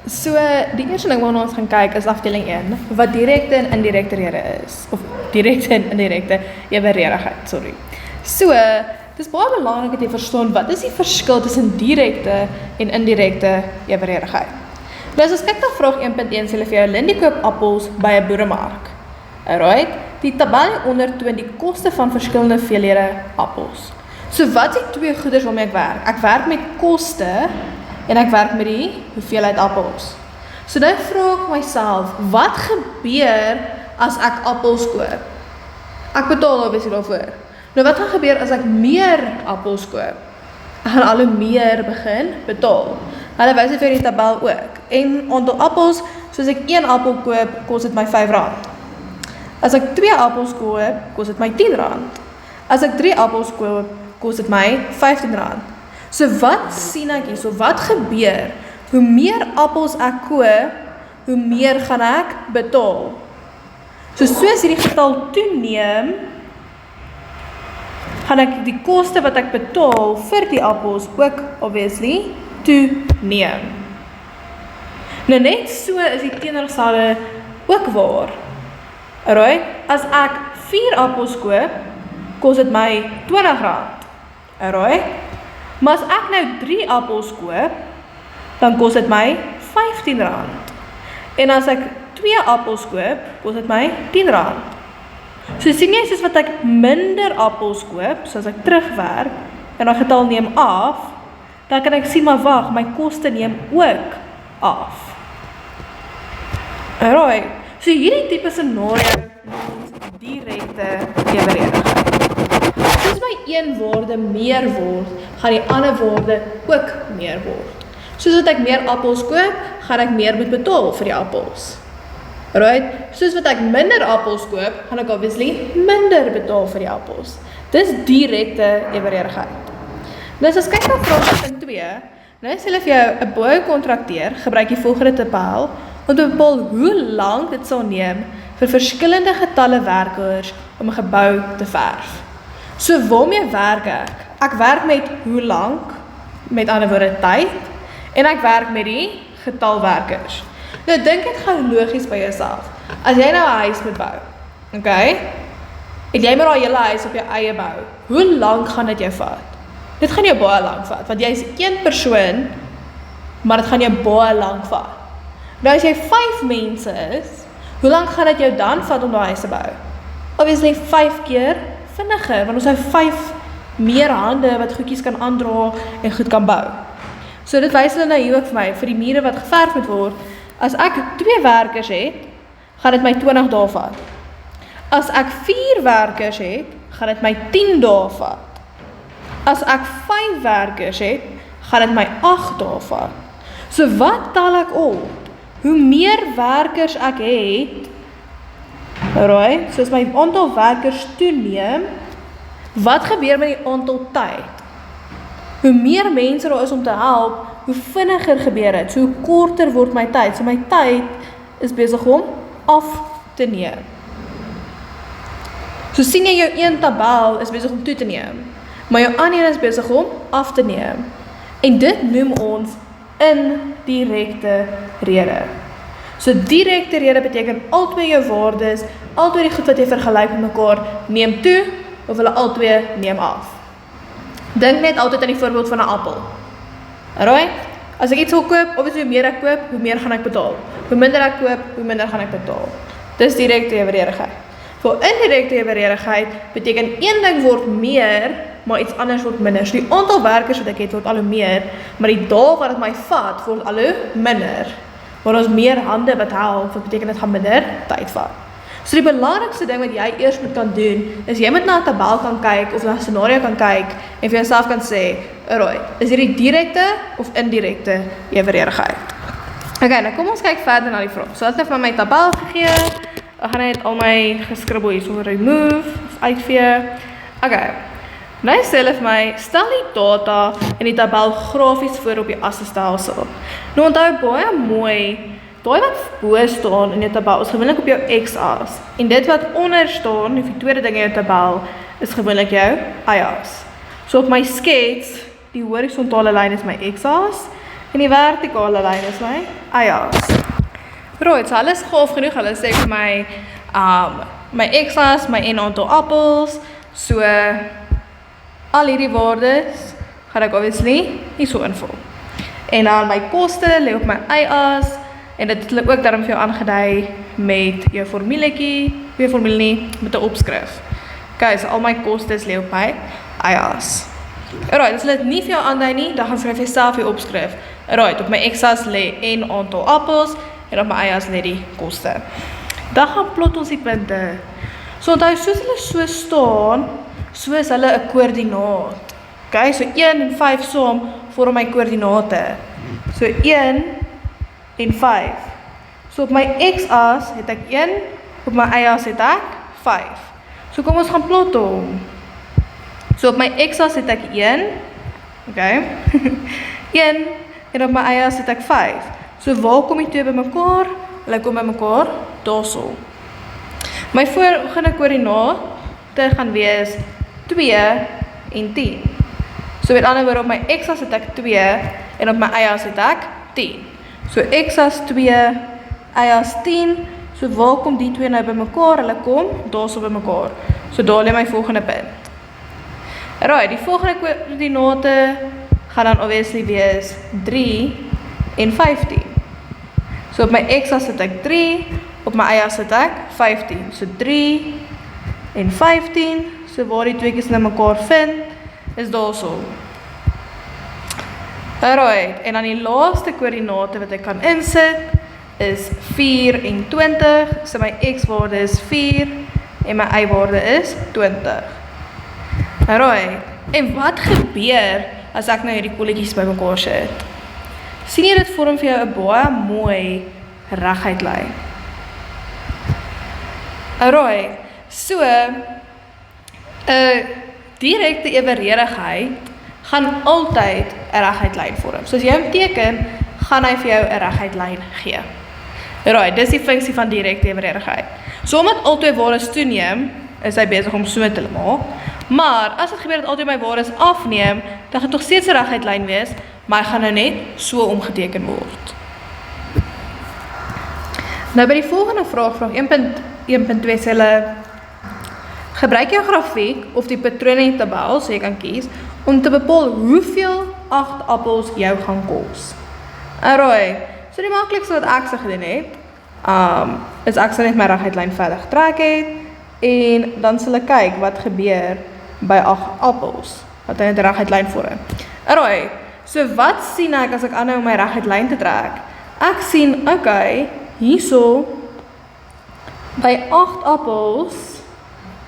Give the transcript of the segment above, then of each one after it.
So, die eerste ding waarna ons gaan kyk is afdeling 1, wat direkte en indirekte rede is, of direkte en indirekte eweredigheid, sorry. So, dit is baie belangrik dat jy verstaan wat is die verskil tussen direkte en indirekte eweredigheid. Nou as ons kyk na vraag 1.1 sê hulle vir jou, Lindy koop appels by 'n boeremark. Alright, die tabel hieronder toon die koste van verskillende veelhede appels. So wat is die twee goeders waarmee ek werk? Ek werk met koste en ek werk met die hoeveelheid appels. So nou vra ek myself, wat gebeur as ek appels koop? Ek betaal obviously daarvoor. Nou wat gaan gebeur as ek meer appels koop? Ek gaan al hoe meer begin betaal. Hulle wys dit vir die tabel ook. En aantal appels, soos ek 1 appel koop, kos dit my R5. As ek 2 appels koop, kos dit my R10. As ek 3 appels koop, kos dit my R15. So wat sien ek hier? So wat gebeur? Hoe meer appels ek koop, hoe meer gaan ek betaal. So soos hierdie getal toeneem, gaan ek die koste wat ek betaal vir die appels ook obviously toeneem. Nou net so is die teenoorgestelde ook waar. Alright, as ek 4 appels koop, kos dit my R20. Alright, maar as ek nou 3 appels koop, dan kos dit my R15. En as ek 2 appels koop, kos dit my R10. So sien jy, soos wat ek minder appels koop, soos ek terugwerk, en daai getal neem af, dan kan ek sien, maar wag, my koste neem ook af. Alright, so hierdie tipe scenario noem ons direkte eweredigheid. Soos my een waarde meer word, gaan die ander waarde ook meer word. Soos wat ek meer appels koop, gaan ek meer moet betaal vir die appels. Right? Soos wat ek minder appels koop, gaan ek obviously minder betaal vir die appels. Dis direkte eweredigheid. Nou as ons kyk na vraag 2, nou sê hulle vir jou, 'n boukontrakteur gebruik die volgende tabel om te bepaal hoe lank dit sal neem vir verskillende getalle werkers om 'n gebou te verf. So waarmee werk ek? Ek werk met hoe lank, met ander woorde tyd, en ek werk met die getal werkers. Nou dink dit gou logies by jouself. As jy nou 'n huis moet bou, okay? En jy moet daai hele huis op jou eie bou. Hoe lank gaan dit jou vat? Dit gaan jou baie lank vat, want jy is een persoon, maar dit gaan jou baie lank vat. Nou as jy 5 mense is, hoe lank gaan dit jou dan vat om daai huis te bou? Obviously 5 keer vinniger, want ons het 5 meer hande wat goedjies kan aandra en goed kan bou. So dit wys hulle nou hier ook vir my, vir die mure wat geverf moet word, as ek 2 werkers het, gaan dit my 20 dae vat. As ek 4 werkers het, gaan dit my 10 dae vat. As ek 5 werkers het, gaan dit my 8 dae vat. So wat tel ek op? Hoe meer werkers ek het, alright, soos my aantal werkers toeneem, wat gebeur met die aantal tyd? Hoe meer mense daar is om te help, hoe vinniger gebeur dit, so hoe korter word my tyd. So my tyd is besig om af te neem. So sien jy jou een tabel is besig om toe te neem, maar jou ander is besig om af te neem. En dit noem ons indirekte rede. So direkte rede beteken albei jou waardes, albei die goed wat jy vergelyk met mekaar, neem toe, of hulle albei neem af. Dink net altyd aan die voorbeeld van 'n appel. Alright? As ek iets wil koop, obviously hoe meer ek koop, hoe meer gaan ek betaal. Hoe minder ek koop, hoe minder gaan ek betaal. Dis direkte eweredigheid. Vir indirekte eweredigheid beteken een ding word meer, maar iets anders word minder. So die aantal werkers wat ek het word al hoe meer, maar die dae wat dit my vat word al hoe minder. Maar ons meer hande wat help, wat beteken dit gaan minder tyd vat. So die belangrikste ding wat jy eers moet kan doen, is jy moet na 'n tabel kan kyk, of na 'n scenario kan kyk, en vir jouself kan sê, alright, is hierdie direkte of indirekte eweredigheid? Okay, nou kom ons kyk verder na die vraag. So ek het net my tabel gegee, ek gaan net al my geskribbel hier so remove, of uitvee. Okay, nou sê hulle vir my, stel die data in die tabel grafies voor op die asstelsel. Nou onthou baie mooi, daai wat bo staan in die tabel is gewoonlik op jou x-as. En dit wat onder staan, of die tweede ding in jou tabel, is gewoonlik jou y-as. So op my skets, die horisontale lyn is my x-as, En die vertikale lyn is my eiers. Right, so hulle is gaaf genoeg, hulle sê vir my, my exas, my en aantal appels, so al hierdie waardes gaan ek obviously nie so invul. En dan my koste lê op my eiers, en dit het ook daarom vir jou aangedui met jou formuletjie, formule nie, met 'n opskrif. Okay, so al my kostes lê op my eiers. Alright, as hulle dit nie vir jou aandui nie, dan gaan skryf jy self jou opskrif. Alright, op my exas lê en aantal appels, en op my eiers lê die koste. Dan gaan plot ons die punte. So onthou, soos hulle so staan, so is hulle 'n koördinaat. Okay, so 1 en 5 saam vorm my koördinate. So 1 en 5. So op my x-as het ek 1, op my y-as het ek 5. So kom ons gaan plot hom. So op my x-as het ek 1, okay, 1, en op my y-as het ek 5. So waar kom die twee by mekaar? Hulle kom by mekaar daarso. My volgende koördinate gaan wees 2 en 10. So met ander woorde, op my x-as het ek 2 en op my y-as het ek 10. So x-as 2, y-as 10. So waar kom die twee nou by mekaar? Hulle kom daarso by mekaar. So daar lê my volgende punt. Right, die volgende koördinate gaan dan obviously wees 3 en 15. So op my x-as het ek 3, op my y-as het ek 15. So 3 en 15, so waar die tweekies na mekaar vind, is daarso. Alright, en dan die laaste koördinate wat ek kan insit, is 4 en 20, so my x-waarde is 4, en my y-waarde is 20. Alright, en wat gebeur as ek nou hierdie kolletjies by mekaar sit? Sien jy dit vorm vir jou 'n baie mooi reguit lyn? Alright, so 'n direkte eweredigheid gaan altyd 'n reguit lyn vorm. So as jy hom teken, gaan hy vir jou 'n reguit lyn gee. Alright, dis die funksie van direkte eweredigheid. So omdat albei waardes toeneem, is hy besig om so te maak. Maar as dit gebeur dat altyd my waardes afneem, dan gaan dit nog steeds 'n reguit lyn wees, maar hy gaan nou net so omgeteken word. Nou by die volgende vraag 1.1.2 sê hulle, gebruik jou grafiek of die patrone tabel, so jy kan kies, om te bepaal hoeveel 8 appels jou gaan kos. Alright, so die maklikste wat ek so gedoen het, is ek sal net my reguit lyn verder getrek het, en dan sal ek kyk wat gebeur by 8 appels, wat hy net 'n reguit lyn vorm. Alright, so wat sien ek as ek aanhou om my reguit lyn te trek? Ek sien, okay, hierso, by 8 appels,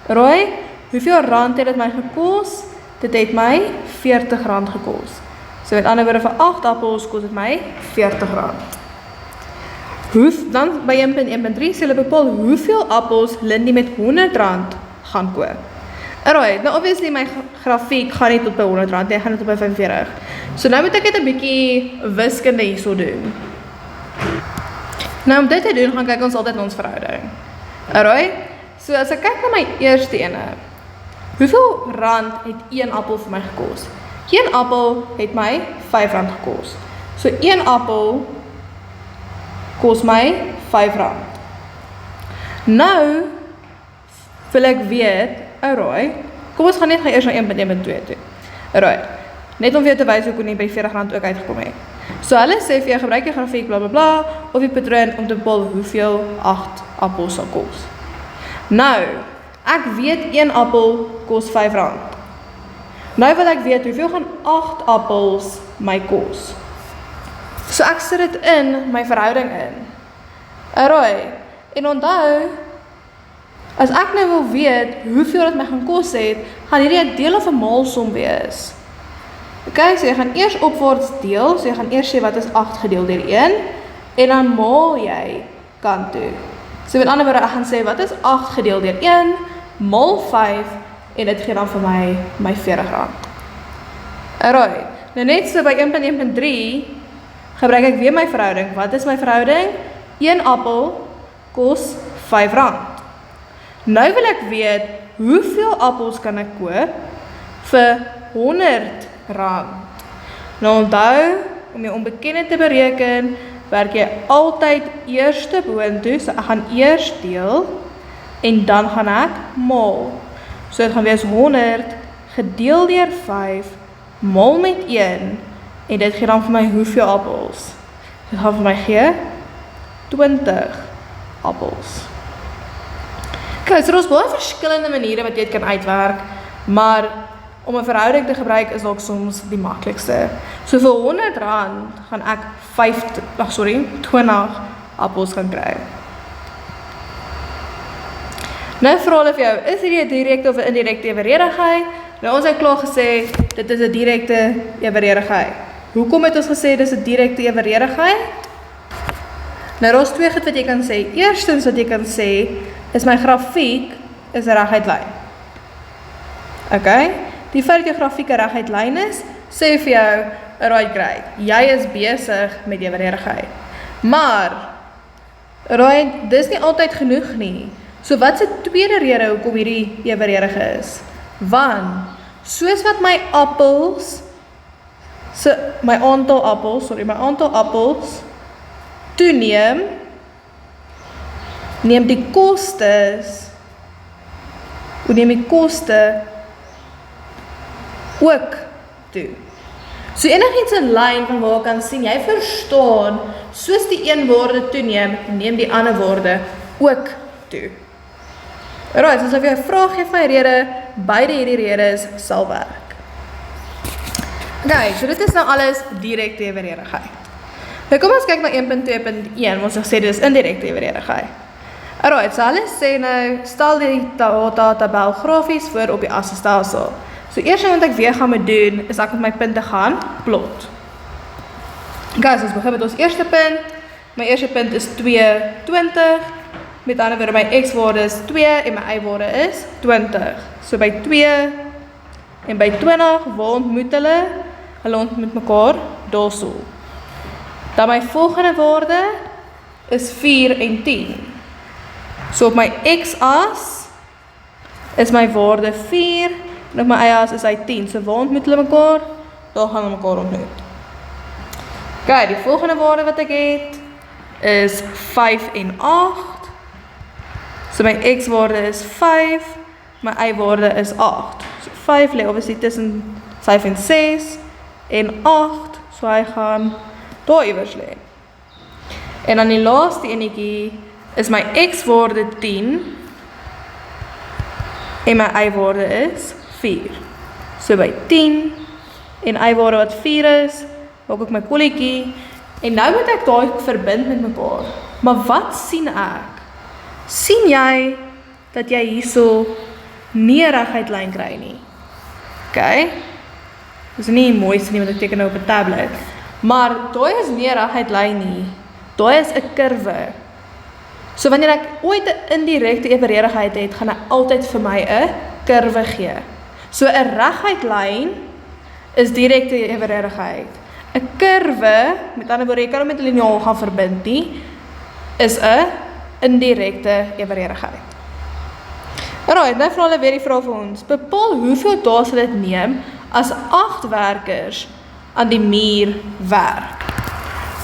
alright, hoeveel rand het dit my gekos? Dit het my R40 gekos. So met ander woorde, vir 8 appels kos dit my R40. Dan by 1.1.3 sê hulle bepaal hoeveel appels Lindy met R100 gaan koop. Alright, nou obviously my grafiek gaan nie tot by R100, hy gaan net tot by 45. So nou moet ek net 'n bietjie wiskunde hierso doen. Nou om dit te doen, gaan kyk ons altyd na ons verhouding. Alright, so as ek kyk na my eerste ene, hoeveel rand het 1 appel vir my gekos? 1 appel het my R5 gekos. So 1 appel kos my R5. Nou wil ek weet, alright, kom ons gaan net eers na 1.1.2 toe. Alright, net om vir jou te wys hoe kon nie by R40 ook uitgekom het. So hulle sê vir jou, gebruik jy grafiek bla bla bla, of die patroon om te bepaal hoeveel 8 appels sal kos. Nou, ek weet 1 appel kos R5. Nou wil ek weet hoeveel gaan 8 appels my kos. So ek sit dit in my verhouding in. Alright, en onthou, as ek nou wil weet hoeveel dit my gaan kos het, gaan hierdie 'n deel of 'n maalsom wees. Okay, so jy gaan eers opwaarts deel, so jy gaan eers sê wat is 8 gedeel deur 1, en dan maal jy kant toe. So met ander woorde, ek gaan sê wat is 8 gedeel deur 1, maal 5, en dit gee dan vir my R40. Alright, nou net so by 1.1.3, gebruik ek weer my verhouding. Wat is my verhouding? 1 appel kos R5. Nou wil ek weet, hoeveel appels kan ek koop vir R100? Nou onthou, om jou onbekende te bereken, werk jy altyd eerste boontoe, so ek gaan eers deel, en dan gaan ek maal. So dit gaan wees 100 gedeel deur 5, maal met 1, en dit gee dan vir my hoeveel appels? Dit gaan vir my gee 20 appels. Okay, so daar is baie verskillende maniere wat jy dit kan uitwerk, maar om 'n verhouding te gebruik is dalk soms die maklikste. So vir R100 gaan ek 20 appels gaan kry. Nou vra hulle vir jou, is hierdie 'n direkte of 'n indirekte eweredigheid? Nou ons het klaar gesê, dit is 'n direkte eweredigheid. Hoekom het ons gesê dis 'n direkte eweredigheid? Nou daar is twee goed wat jy kan sê. Eerstens wat jy kan sê, is my grafiek is 'n reguit lyn. Okay? Die feit dat jou grafiek 'n reguit lyn is, sê vir jou, alright great, jy is besig met eweredigheid. Maar, alright, dis nie altyd genoeg nie. So wat is die tweede rede hoekom hierdie eweredig is? Want, soos wat my aantal appels toeneem, neem die koste ook toe. So enigiets in lyn van waar ek kan sien, jy verstaan, soos die een woorde toeneem, neem die ander woorde ook toe. Alright, so as jy 'n vraag gee van die rede, beide hierdie redes sal werk. Okay, so dit is nou alles direkte eweredigheid. Nou kom ons kyk na 1.2.1, ons sê dit is indirekte eweredigheid. Alright, so hulle sê nou, stel die data tabel grafies voor op die asstelsel. So eers wat ek weer gaan moet doen, is ek met my punte gaan plot. Okay, so ons begin met ons eerste punt. My eerste punt is 2,20. Met ander woorde, my x-waarde is 2 en my y-waarde is 20. So by 2 en by 20, waar ontmoet hulle? Hulle ontmoet mekaar daarso. Dan my volgende waarde is 4 en 10. So op my x-as is my waarde 4 en op my y-as is hy 10. So waar ontmoet hulle mekaar? Daar gaan hulle mekaar ontmoet. Okay, die volgende waarde wat ek het is 5 en 8. So my x-waarde is 5, my y-waarde is 8. So 5 lê obviously tussen 5 en 6 en 8, so hy gaan daar iewers lê. En dan die laaste enetjie is my x-waarde 10 en my y-waarde is 4. So by 10 en y-waarde wat 4 is, maak ek my kolletjie en nou moet ek daai verbind met mekaar. Maar wat sien ek? Sien jy dat jy hierso nie 'n reguit lyn kry nie? Okay? Dis nie die mooiste nie wat ek teken nou op 'n tablet. Maar daai is nie 'n reguit lyn nie. Daai is 'n kurwe. So wanneer ek ooit 'n indirekte eweredigheid het, gaan hy altyd vir my 'n kurwe gee. So 'n reguit lyn is direkte eweredigheid. 'n Kurwe, met ander woorde, jy kan hom met 'n liniaal gaan verbind nie, is 'n indirekte eweredigheid. Alright, nou vra hulle weer die vraag vir ons. Bepaal hoeveel dae sal dit neem as 8 werkers aan die muur werk.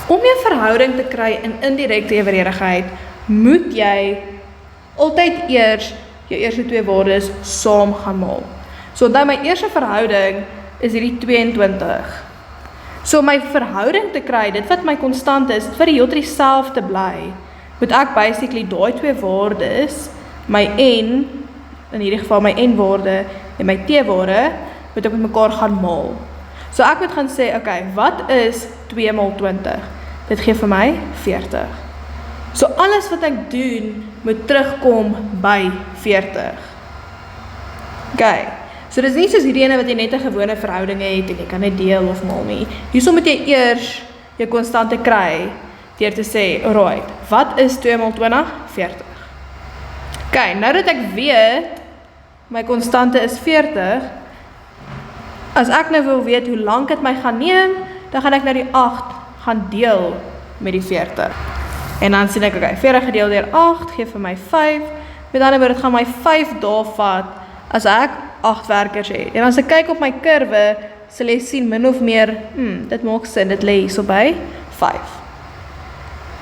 Om 'n verhouding te kry in indirekte eweredigheid, moet jy altyd eers jou eerste twee waardes saam gaan maal. So onthou my eerste verhouding is hierdie 22. So om my verhouding te kry, dit wat my konstant is, vir die heeltyd dieselfde bly, moet ek basically daai twee waardes, my n, in hierdie geval my n-waarde en my t-waarde, moet ek met mekaar gaan maal. So ek moet gaan sê, okay, wat is 2 maal 20? Dit gee vir my 40. So alles wat ek doen, moet terugkom by 40. Okay, so dit is nie soos hierdie ene wat jy net 'n gewone verhouding het en jy kan net deel of maal nie. Hierso moet jy eers jou konstante kry deur te sê, alright, wat is 2 maal 20? 40. Okay, nou dat ek weet my konstante is 40, as ek nou wil weet hoe lank dit my gaan neem, dan gaan ek nou die 8 gaan deel met die 40. En dan sien ek, okay, 40 gedeel deur 8 gee vir my 5. Met ander woorde, dit gaan my 5 dae vat as ek 8 werkers het. En as ek kyk op my kurwe, sal jy sien min of meer, dit maak sin, dit lê hierso by 5.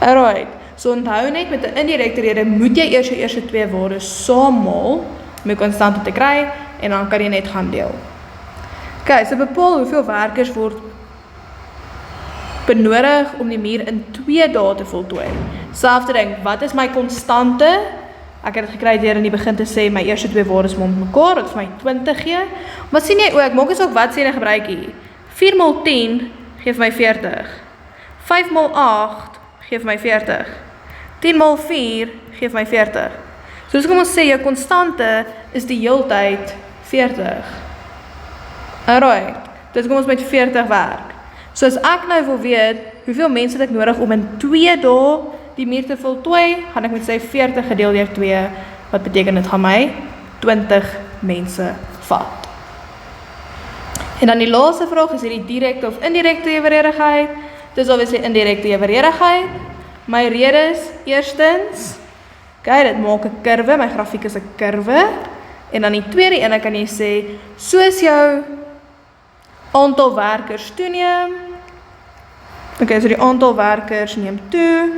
Alright, so onthou net met 'n indirekte rede moet jy eers jou eerste twee waarde saammaal om jou konstante te kry en dan kan jy net gaan deel. Okay, so bepaal hoeveel werkers word benodig om die muur in 2 dae te voltooi. Selfde ding, wat is my konstante? Ek het dit gekry deur in die begin te sê my eerste twee waardes moet mekaar, wat vir my 20 gee. Maar sien jy ook, maak eens ook wat sê jy gebruik hier. 4 x 10 gee vir my 40. 5 x 8 gee vir my 40. 10 x 4 gee vir my 40. So kom ons sê jou konstante is die heeltyd 40. Alright, dus kom ons met 40 werk. So as ek nou wil weet, hoeveel mense het ek nodig om in 2 dae die muur te voltooi, gaan ek met sê 40 gedeel deur 2, wat beteken dit gaan my 20 mense vat. En dan die laaste vraag is hierdie direkte of indirekte eweredigheid. Dis obviously indirekte eweredigheid. My rede is, eerstens, okay, dit maak 'n kurwe, my grafiek is 'n kurwe, en dan die tweede ene kan jy sê, soos jou aantal werkers toeneem, okay, so die aantal werkers neem toe,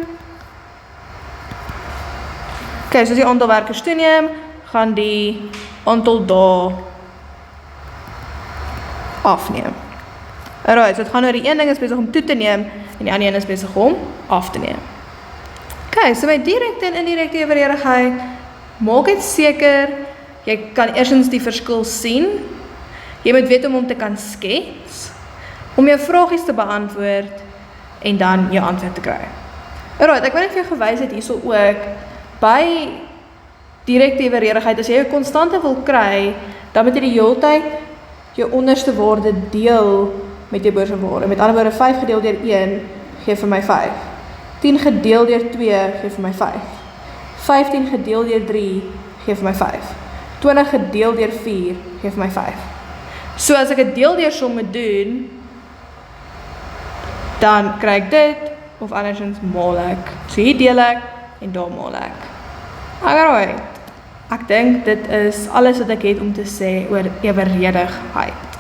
okay, soos die aantal werkers toeneem, gaan die aantal dae afneem. Alright, so het gaan oor die een ding is besig om toe te neem, en die ander een is besig om af te neem. Okay, so by direkte en indirekte eweredigheid, maak dit seker, jy kan eerstens die verskil sien, jy moet weet om te kan skets, om jou vragies te beantwoord, en dan jou antwoord te kry. Alright, ek wil net vir jou gewys het hierso ook, by direkte eweredigheid, as jy jou konstante wil kry, dan moet jy die heeltyd jou onderste waarde deel met jou boorste waarde. Met ander woorde, 5 gedeel deur 1 gee vir my 5. 10 gedeel deur 2 gee vir my 5. 15 gedeel deur 3 gee vir my 5. 20 gedeel deur 4 gee vir my 5. So as ek 'n deel deur som moet doen, dan kry ek dit, of andersins maal ek. So hier deel ek, en daar maal ek. Alright, ek dink dit is alles wat ek het om te sê oor eweredigheid.